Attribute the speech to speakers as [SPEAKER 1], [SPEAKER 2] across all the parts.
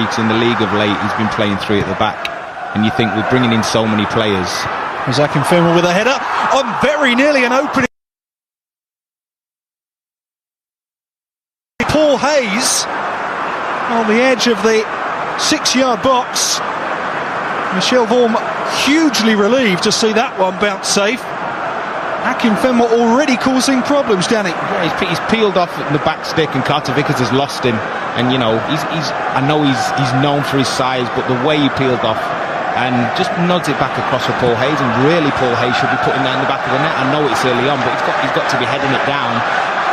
[SPEAKER 1] weeks in the league of late, he's been playing three at the back. And you think we're bringing in so many players.
[SPEAKER 2] There's Akinfenwa with a header on very nearly an opening. Paul Hayes on the edge of the 6-yard box. Michel Vorm hugely relieved to see that one bounce safe. Akinfenwa already causing problems, Danny.
[SPEAKER 1] Yeah, he's peeled off the back stick, and Carter-Vickers has lost him. And you know, I know he's known for his size, but the way he peeled off and just nods it back across for Paul Hayes, and really Paul Hayes should be putting that in the back of the net. I know it's early on, but he's got to be heading it down,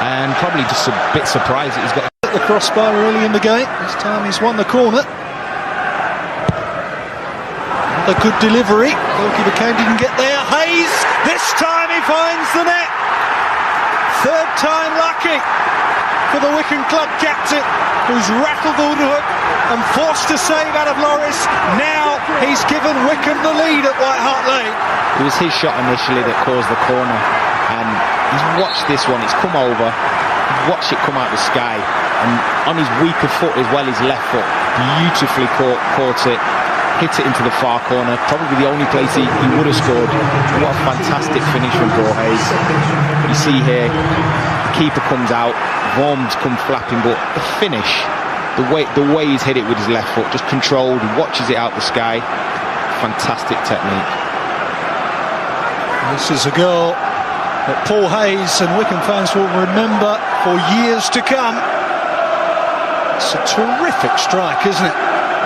[SPEAKER 1] and probably just a bit surprised that he's got
[SPEAKER 2] the crossbar early in the game. This time he's won the corner. Another good delivery. Goalkeeper Kane didn't get there. Hayes, this time he finds the net. Third time lucky for the Wycombe club captain, who's rattled the hook and forced a save out of Loris. Now he's given Wycombe the lead at White Hart Lane.
[SPEAKER 1] It was his shot initially that caused the corner, and he's watched this one. It's come over, he's watched it come out of the sky, and on his weaker foot as well, his left foot, beautifully caught it, hit it into the far corner, probably the only place he would have scored. What a fantastic finish from Paul Hayes. You see here, the keeper comes out, Vorm's come flapping, but the finish, the way he's hit it with his left foot, just controlled, he watches it out the sky. Fantastic technique.
[SPEAKER 2] This is a goal that Paul Hayes and Wycombe fans will remember for years to come. It's a terrific strike, isn't it?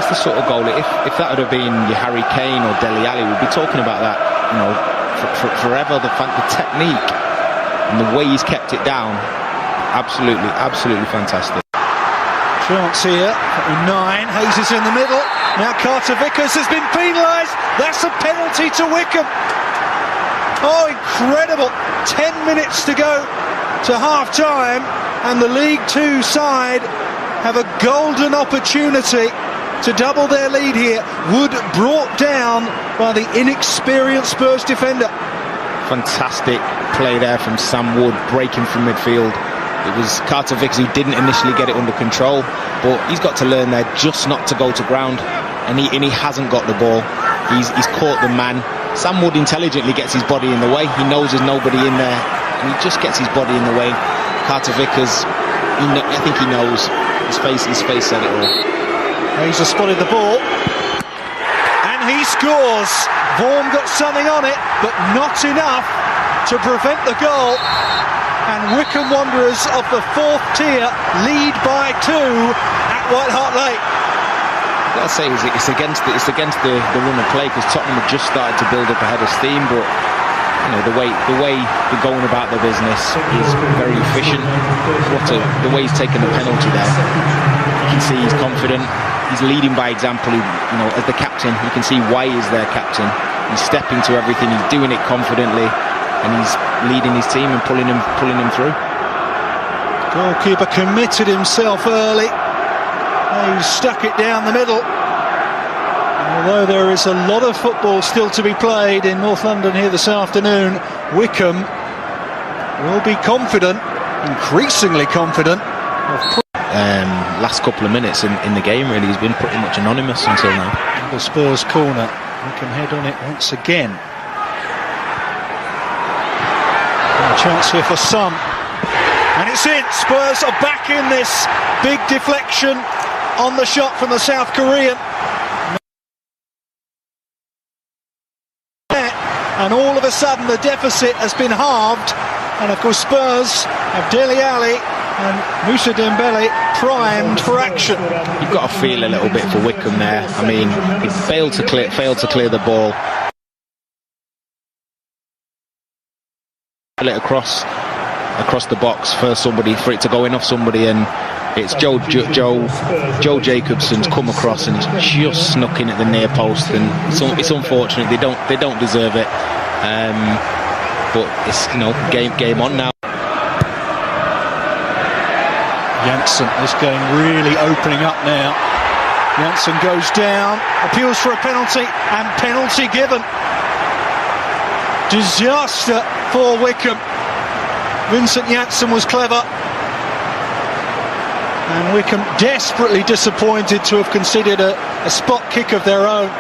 [SPEAKER 1] It's the sort of goal, if that would have been your Harry Kane or Dele Alli, we'd be talking about that, you know, forever. The technique and the way he's kept it down, absolutely fantastic.
[SPEAKER 2] Chance here, 9, Hayes is in the middle, now Carter-Vickers has been penalised, that's a penalty to Wycombe. Oh, incredible, 10 minutes to go to half time, and the League Two side have a golden opportunity to double their lead here. Wood brought down by the inexperienced Spurs defender.
[SPEAKER 1] Fantastic play there from Sam Wood, breaking from midfield. It was Carter-Vickers who didn't initially get it under control, but he's got to learn there just not to go to ground, and he hasn't got the ball. He's caught the man. Sam Wood intelligently gets his body in the way. He knows there's nobody in there, and he just gets his body in the way. Carter-Vickers, I think he knows. His face said it all.
[SPEAKER 2] Hayes has spotted the ball, and he scores. Vorm got something on it, but not enough to prevent the goal. And Wycombe Wanderers of the 4th tier lead by 2 at White Hart Lane.
[SPEAKER 1] I've got to say, it's against the run of play, because Tottenham have just started to build up a head of steam, but you know, the way they're going about their business is very efficient. The way he's taken the penalty there, you can see he's confident. He's leading by example. You know, as the captain, you can see why he's their captain. He's stepping to everything. He's doing it confidently, and he's leading his team and pulling him through.
[SPEAKER 2] Goalkeeper committed himself early. He stuck it down the middle. Although there is a lot of football still to be played in North London here this afternoon, Wycombe will be confident, increasingly confident.
[SPEAKER 1] Last couple of minutes in the game, really, he's been pretty much anonymous until now.
[SPEAKER 2] The Spurs corner, Wycombe head on it once again. And a chance here for some, and it's in. Spurs are back in this. Big deflection on the shot from the South Korean. And all of a sudden the deficit has been halved, and of course Spurs have Dele Alli and Moussa primed for action.
[SPEAKER 1] You've got to feel a little bit for Wycombe there. I mean, he failed to clear the ball. It across the box for it to go in off somebody, and it's Joe Jacobson's come across and he's just snuck in at the near post, and it's unfortunate. They don't deserve it, but it's, you know, game on now.
[SPEAKER 2] Janssen, this game really opening up now. Janssen goes down, appeals for a penalty, and penalty given. Disaster for Wycombe. Vincent Janssen was clever. And Wycombe desperately disappointed to have conceded a spot kick of their own.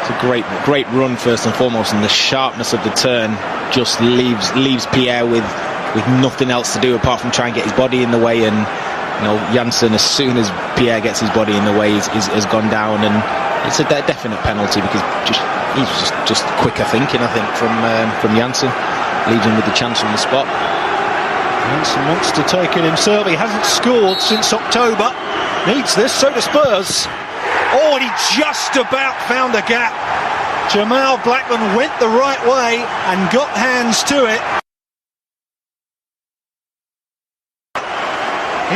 [SPEAKER 1] It's a great run first and foremost, and the sharpness of the turn just leaves Pierre with nothing else to do apart from try and get his body in the way. And Janssen, as soon as Pierre gets his body in the way, has gone down, and it's a definite penalty because he's just quicker thinking, I think, from Janssen, leaves him with the chance from the spot.
[SPEAKER 2] Janssen wants to take it himself. He hasn't scored since October. Needs this, so do Spurs. Oh, and he just about found a gap. Jamal Blackman went the right way and got hands to it.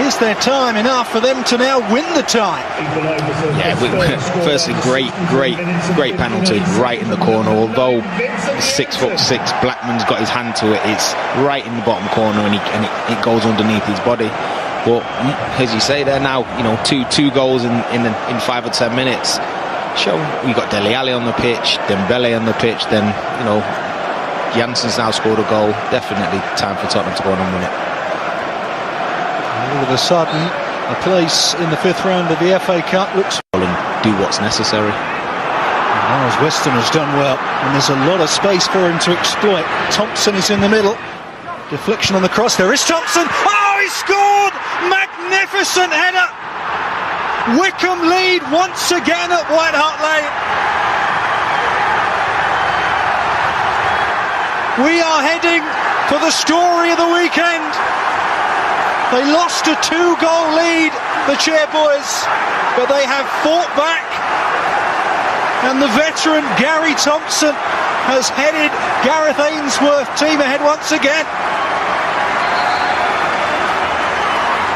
[SPEAKER 2] Is their time enough for them to now win the tie?
[SPEAKER 1] Yeah, firstly, great penalty right in the corner. Although 6'6", Blackman's got his hand to it, it's right in the bottom corner, and it goes underneath his body. But as you say there now, two goals in 5 or 10 minutes. We got Dele Alli on the pitch, Dembele on the pitch. Then Janssen's now scored a goal. Definitely time for Tottenham to go on and win it.
[SPEAKER 2] All of a sudden, a place in the 5th round of the FA Cup looks
[SPEAKER 1] and do what's necessary.
[SPEAKER 2] As Weston has done well, and there's a lot of space for him to exploit. Thompson is in the middle. Deflection on the cross. There is Thompson. Oh, he scored! Magnificent header. Wycombe lead once again at White Hart Lane. We are heading for the story of the weekend. They lost a 2-goal lead, the Chairboys, but they have fought back. And the veteran Gary Thompson has headed Gareth Ainsworth's team ahead once again.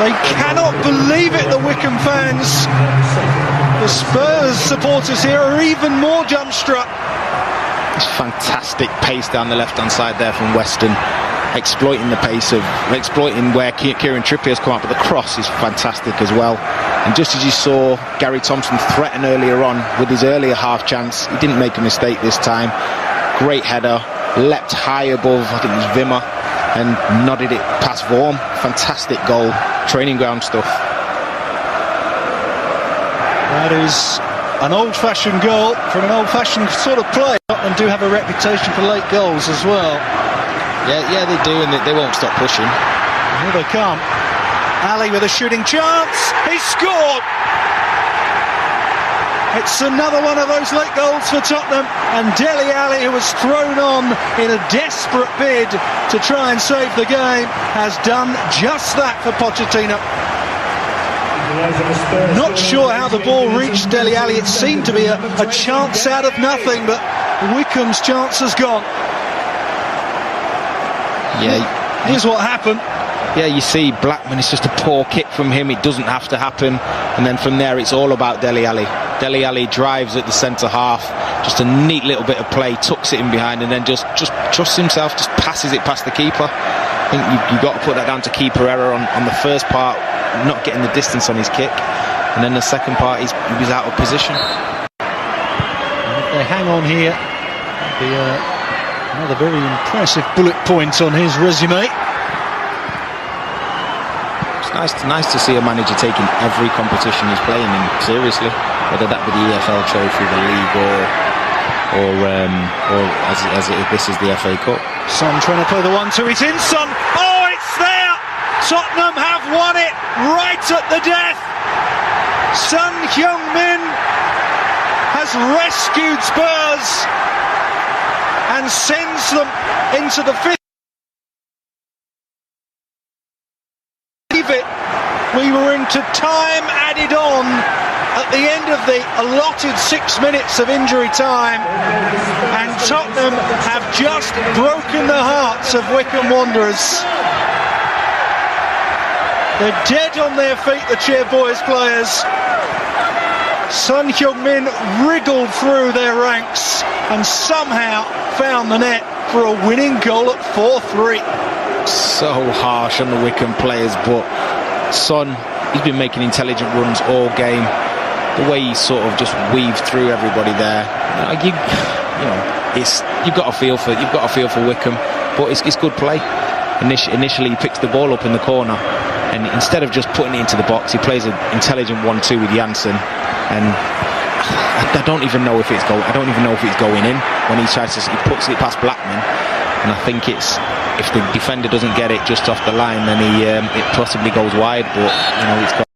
[SPEAKER 2] They cannot believe it, the Wycombe fans. The Spurs supporters here are even more jump-struck.
[SPEAKER 1] It's fantastic pace down the left-hand side there from Weston, exploiting where Kieran Trippier has come up, but the cross is fantastic as well. And just as you saw Gary Thompson threaten earlier on with his earlier half chance, he didn't make a mistake this time. Great header, leapt high above, I think it was Wimmer, and nodded it past Vorm. Fantastic goal, training ground stuff.
[SPEAKER 2] That is an old-fashioned goal from an old-fashioned sort of play, and do have a reputation for late goals as well.
[SPEAKER 1] Yeah, they do, and they won't stop pushing.
[SPEAKER 2] Here they come. Alli with a shooting chance. He scored! It's another one of those late goals for Tottenham, and Dele Alli, who was thrown on in a desperate bid to try and save the game, has done just that for Pochettino. Not sure how the ball reached Dele Alli. It seemed to be a chance out of nothing, but Wycombe's chance has gone.
[SPEAKER 1] Yeah,
[SPEAKER 2] here's what happened.
[SPEAKER 1] Yeah, you see Blackman, it's just a poor kick from him. It doesn't have to happen. And then from there, it's all about Dele Alli. Dele Alli drives at the centre half. Just a neat little bit of play, tucks it in behind, and then just trusts himself, just passes it past the keeper. I think you've got to put that down to keeper error on the first part, not getting the distance on his kick. And then the second part, he was out of position.
[SPEAKER 2] And if they hang on here, it'll be another very impressive bullet point on his resume.
[SPEAKER 1] It's nice to see a manager taking every competition he's playing in seriously, whether that be the EFL Trophy, the league, or as this is the FA Cup.
[SPEAKER 2] Son trying to play the 1-2. It's in, Son. Oh, it's there. Tottenham have won it right at the death. Son Heung-Min has rescued Spurs and sends them into the 5th. We were into time added on at the end of the allotted 6 minutes of injury time, and Tottenham have just broken the hearts of Wycombe Wanderers. They're dead on their feet, the Chairboys players. Son Heung-Min wriggled through their ranks and somehow found the net for a winning goal at 4-3.
[SPEAKER 1] So harsh on the Wycombe players, but Son, he's been making intelligent runs all game. The way he sort of just weaved through everybody there, you've got a feel for Wycombe, but it's good play. Initially, he picks the ball up in the corner, and instead of just putting it into the box, he plays an intelligent 1-2 with Janssen, and I don't even know if it's going. I don't even know if it's going in when he tries to. He puts it past Blackman, and I think it's, if the defender doesn't get it just off the line, then it possibly goes wide. But you know, it's got